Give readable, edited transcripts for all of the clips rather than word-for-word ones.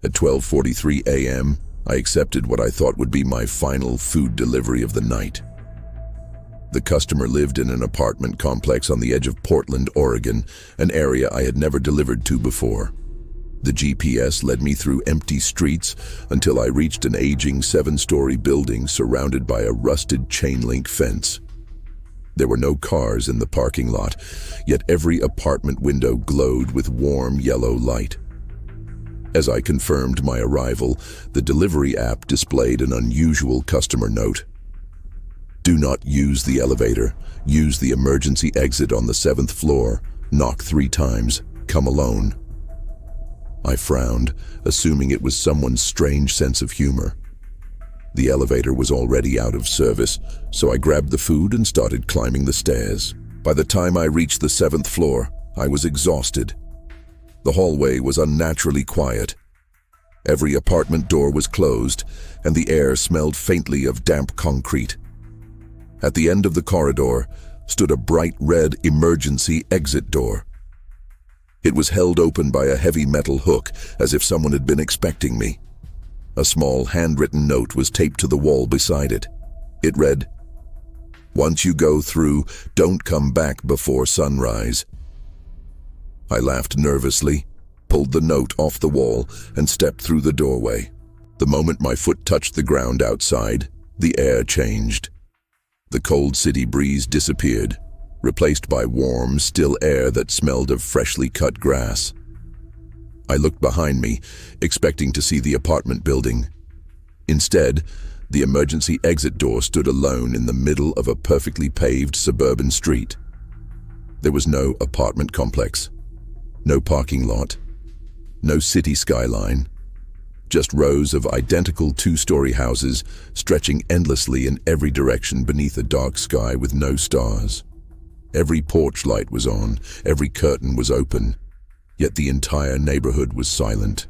At 12:43 a.m., I accepted what I thought would be my final food delivery of the night. The customer lived in an apartment complex on the edge of Portland, Oregon, an area I had never delivered to before. The GPS led me through empty streets until I reached an aging 7-story building surrounded by a rusted chain-link fence. There were no cars in the parking lot, yet every apartment window glowed with warm yellow light. As I confirmed my arrival, the delivery app displayed an unusual customer note. Do not use the elevator. Use the emergency exit on the 7th floor. Knock 3 times. Come alone. I frowned, assuming it was someone's strange sense of humor. The elevator was already out of service, so I grabbed the food and started climbing the stairs. By the time I reached the 7th floor, I was exhausted. The hallway was unnaturally quiet. Every apartment door was closed, and the air smelled faintly of damp concrete. At the end of the corridor stood a bright red emergency exit door. It was held open by a heavy metal hook, as if someone had been expecting me. A small handwritten note was taped to the wall beside it. It read, "Once you go through, don't come back before sunrise." I laughed nervously, pulled the note off the wall, and stepped through the doorway. The moment my foot touched the ground outside, the air changed. The cold city breeze disappeared, replaced by warm, still air that smelled of freshly cut grass. I looked behind me, expecting to see the apartment building. Instead, the emergency exit door stood alone in the middle of a perfectly paved suburban street. There was no apartment complex, no parking lot, no city skyline, just rows of identical 2-story houses stretching endlessly in every direction beneath a dark sky with no stars. Every porch light was on, every curtain was open, yet the entire neighborhood was silent.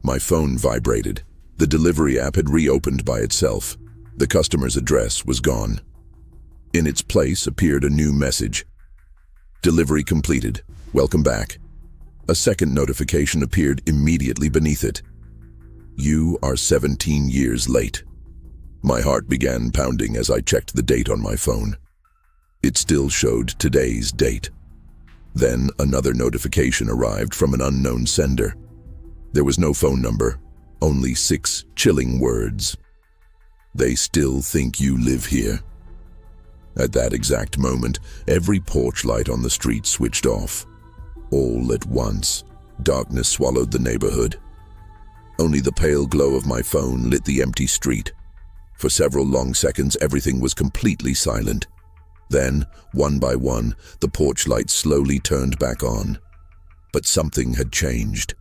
My phone vibrated. The delivery app had reopened by itself. The customer's address was gone. In its place appeared a new message. Delivery completed. Welcome back. A second notification appeared immediately beneath it. You are 17 years late. My heart began pounding as I checked the date on my phone. It still showed today's date. Then another notification arrived from an unknown sender. There was no phone number, only 6 chilling words. They still think you live here. At that exact moment, every porch light on the street switched off. All at once, darkness swallowed the neighborhood. Only the pale glow of my phone lit the empty street. For several long seconds, everything was completely silent. Then, one by one, the porch lights slowly turned back on. But something had changed.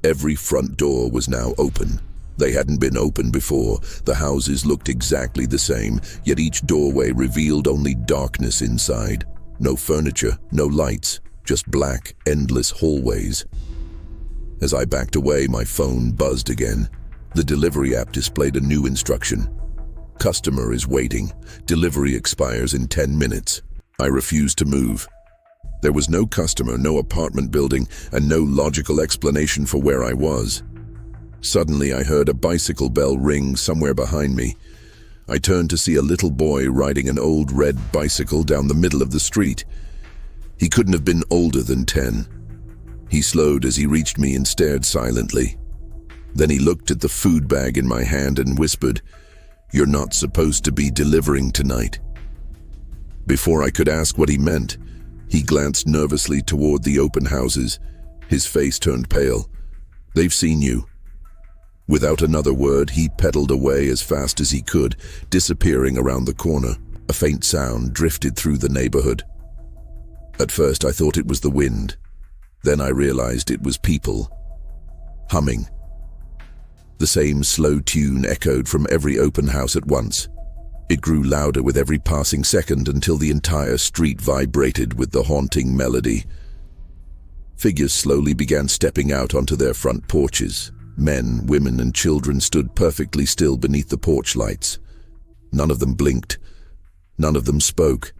Every front door was now open. They hadn't been open before. The houses looked exactly the same, yet each doorway revealed only darkness inside. No furniture, no lights, just black, endless hallways. As I backed away, my phone buzzed again. The delivery app displayed a new instruction. Customer is waiting. Delivery expires in 10 minutes. I refused to move. There was no customer, no apartment building, and no logical explanation for where I was. Suddenly, I heard a bicycle bell ring somewhere behind me. I turned to see a little boy riding an old red bicycle down the middle of the street. He couldn't have been older than 10. He slowed as he reached me and stared silently. Then he looked at the food bag in my hand and whispered, "You're not supposed to be delivering tonight." Before I could ask what he meant, he glanced nervously toward the open houses. His face turned pale. "They've seen you." Without another word, he pedaled away as fast as he could, disappearing around the corner. A faint sound drifted through the neighborhood. At first, I thought it was the wind. Then I realized it was people. Humming. The same slow tune echoed from every open house at once. It grew louder with every passing second until the entire street vibrated with the haunting melody. Figures slowly began stepping out onto their front porches. Men, women, and children stood perfectly still beneath the porch lights. None of them blinked. None of them spoke.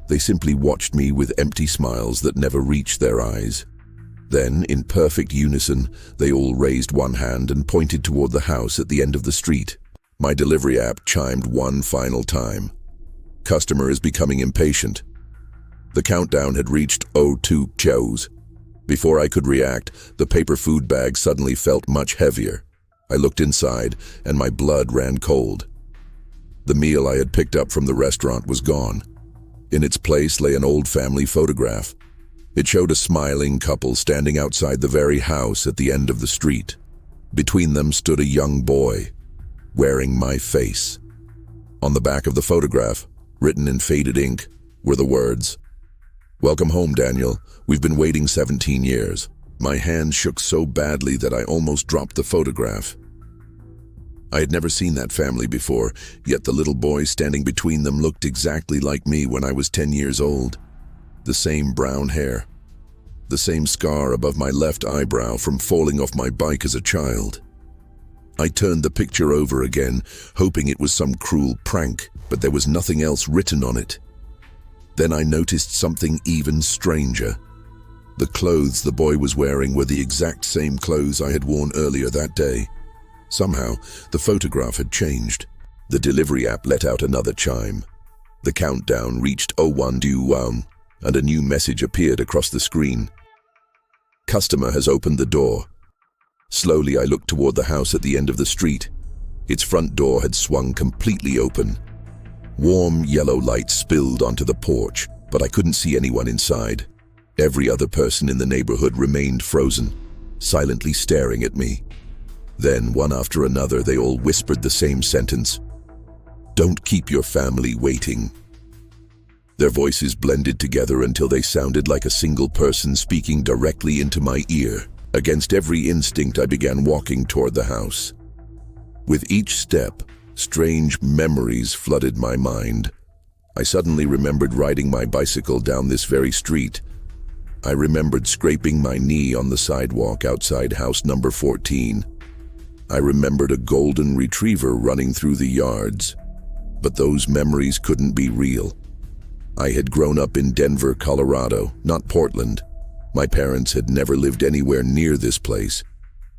They simply watched me with empty smiles that never reached their eyes. Then, in perfect unison, they all raised one hand and pointed toward the house at the end of the street. My delivery app chimed one final time. Customer is becoming impatient. The countdown had reached 02 chows. Before I could react, the paper food bag suddenly felt much heavier. I looked inside, and my blood ran cold. The meal I had picked up from the restaurant was gone. In its place lay an old family photograph. It showed a smiling couple standing outside the very house at the end of the street. Between them stood a young boy, wearing my face. On the back of the photograph, written in faded ink, were the words, "Welcome home, Daniel. We've been waiting 17 years. My hand shook so badly that I almost dropped the photograph. I had never seen that family before, yet the little boy standing between them looked exactly like me when I was 10 years old. The same brown hair. The same scar above my left eyebrow from falling off my bike as a child. I turned the picture over again, hoping it was some cruel prank, but there was nothing else written on it. Then I noticed something even stranger. The clothes the boy was wearing were the exact same clothes I had worn earlier that day. Somehow, the photograph had changed. The delivery app let out another chime. The countdown reached 0121, and a new message appeared across the screen. Customer has opened the door. Slowly, I looked toward the house at the end of the street. Its front door had swung completely open. Warm yellow light spilled onto the porch, but I couldn't see anyone inside. Every other person in the neighborhood remained frozen, silently staring at me. Then, one after another, they all whispered the same sentence. "Don't keep your family waiting." Their voices blended together until they sounded like a single person speaking directly into my ear. Against every instinct, I began walking toward the house. With each step, strange memories flooded my mind. I suddenly remembered riding my bicycle down this very street. I remembered scraping my knee on the sidewalk outside house number 14. I remembered a golden retriever running through the yards. But those memories couldn't be real. I had grown up in Denver, Colorado, not Portland. My parents had never lived anywhere near this place,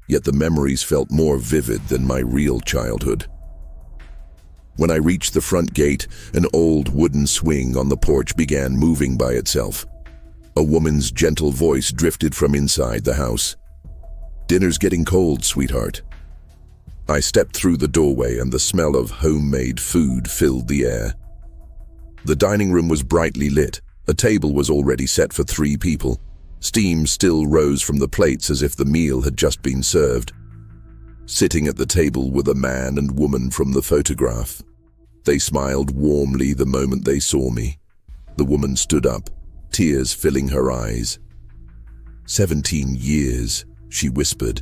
yet the memories felt more vivid than my real childhood. When I reached the front gate, an old wooden swing on the porch began moving by itself. A woman's gentle voice drifted from inside the house. "Dinner's getting cold, sweetheart." I stepped through the doorway and the smell of homemade food filled the air. The dining room was brightly lit. A table was already set for 3 people. Steam still rose from the plates as if the meal had just been served. Sitting at the table were the man and woman from the photograph. They smiled warmly the moment they saw me. The woman stood up, tears filling her eyes. 17 years, she whispered.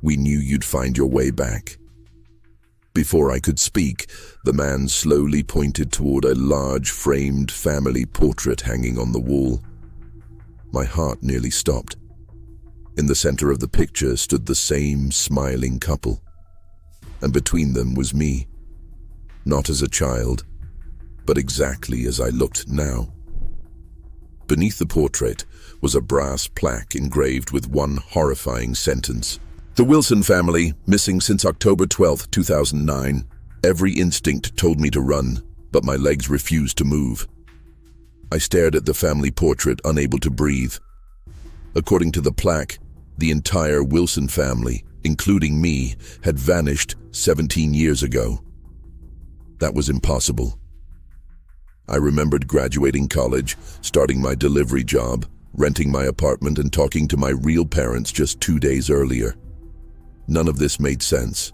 "We knew you'd find your way back." Before I could speak, the man slowly pointed toward a large framed family portrait hanging on the wall. My heart nearly stopped. In the center of the picture stood the same smiling couple, and between them was me, not as a child, but exactly as I looked now. Beneath the portrait was a brass plaque engraved with one horrifying sentence. "The Wilson family, missing since October 12, 2009. Every instinct told me to run, but my legs refused to move." I stared at the family portrait, unable to breathe. According to the plaque, the entire Wilson family, including me, had vanished 17 years ago. That was impossible. I remembered graduating college, starting my delivery job, renting my apartment, and talking to my real parents just 2 days earlier. None of this made sense.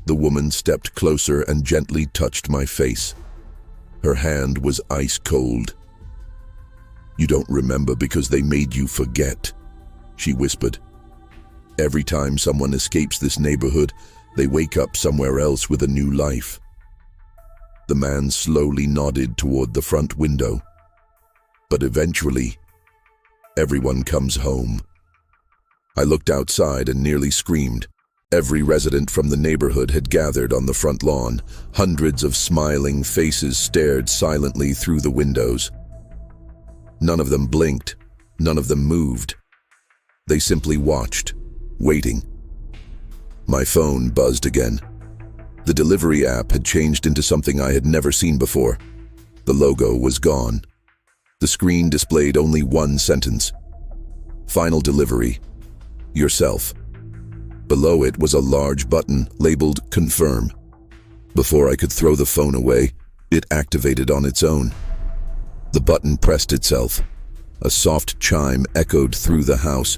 The woman stepped closer and gently touched my face. Her hand was ice cold. "You don't remember because they made you forget," she whispered. "Every time someone escapes this neighborhood, they wake up somewhere else with a new life." The man slowly nodded toward the front window. "But eventually, everyone comes home." I looked outside and nearly screamed. Every resident from the neighborhood had gathered on the front lawn. Hundreds of smiling faces stared silently through the windows. None of them blinked. None of them moved. They simply watched, waiting. My phone buzzed again. The delivery app had changed into something I had never seen before. The logo was gone. The screen displayed only one sentence. Final delivery. Yourself. Below it was a large button labeled Confirm. Before I could throw the phone away, it activated on its own. The button pressed itself. A soft chime echoed through the house.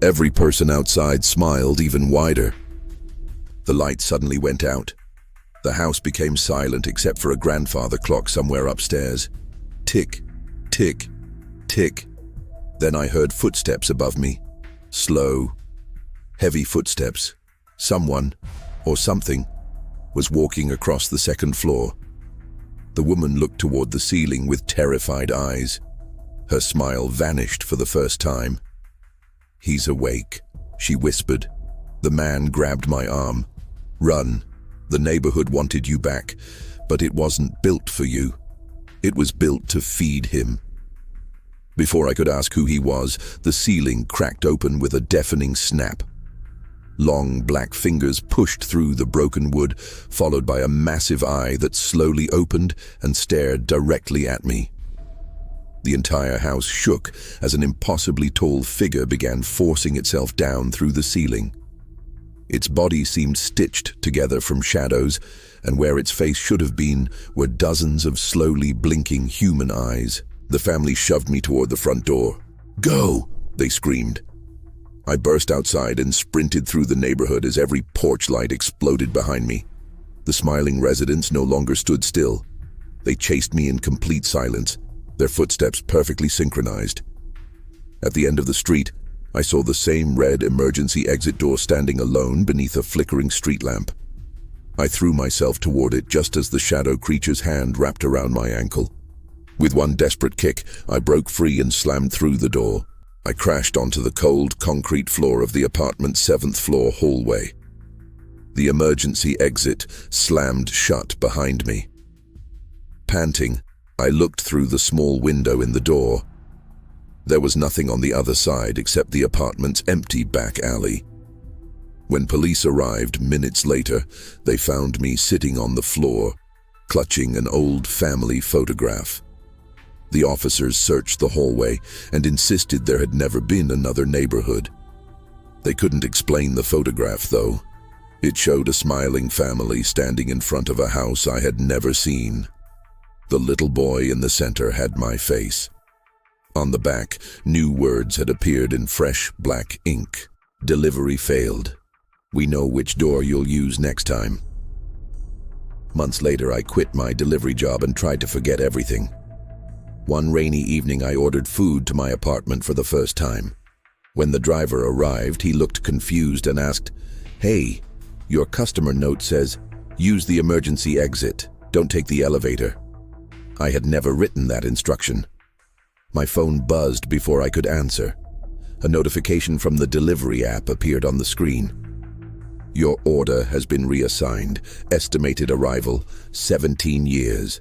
Every person outside smiled even wider. The light suddenly went out. The house became silent except for a grandfather clock somewhere upstairs. Tick, tick, tick. Then I heard footsteps above me. Slow, heavy footsteps. Someone, or something, was walking across the second floor. The woman looked toward the ceiling with terrified eyes. Her smile vanished for the first time. "He's awake," she whispered. The man grabbed my arm. "Run. The neighborhood wanted you back, but it wasn't built for you. It was built to feed him." Before I could ask who he was, the ceiling cracked open with a deafening snap. Long black fingers pushed through the broken wood, followed by a massive eye that slowly opened and stared directly at me. The entire house shook as an impossibly tall figure began forcing itself down through the ceiling. Its body seemed stitched together from shadows, and where its face should have been were dozens of slowly blinking human eyes. The family shoved me toward the front door. "Go!" they screamed. I burst outside and sprinted through the neighborhood as every porch light exploded behind me. The smiling residents no longer stood still. They chased me in complete silence, their footsteps perfectly synchronized. At the end of the street, I saw the same red emergency exit door standing alone beneath a flickering street lamp. I threw myself toward it just as the shadow creature's hand wrapped around my ankle. With one desperate kick, I broke free and slammed through the door. I crashed onto the cold concrete floor of the apartment's 7th floor hallway. The emergency exit slammed shut behind me. Panting, I looked through the small window in the door. There was nothing on the other side except the apartment's empty back alley. When police arrived minutes later, they found me sitting on the floor, clutching an old family photograph. The officers searched the hallway and insisted there had never been another neighborhood. They couldn't explain the photograph, though. It showed a smiling family standing in front of a house I had never seen. The little boy in the center had my face. On the back, new words had appeared in fresh black ink. "Delivery failed. We know which door you'll use next time." Months later, I quit my delivery job and tried to forget everything. One rainy evening, I ordered food to my apartment for the first time. When the driver arrived, he looked confused and asked, "Hey, your customer note says, use the emergency exit. Don't take the elevator." I had never written that instruction. My phone buzzed before I could answer. A notification from the delivery app appeared on the screen. "Your order has been reassigned. Estimated arrival, 17 years.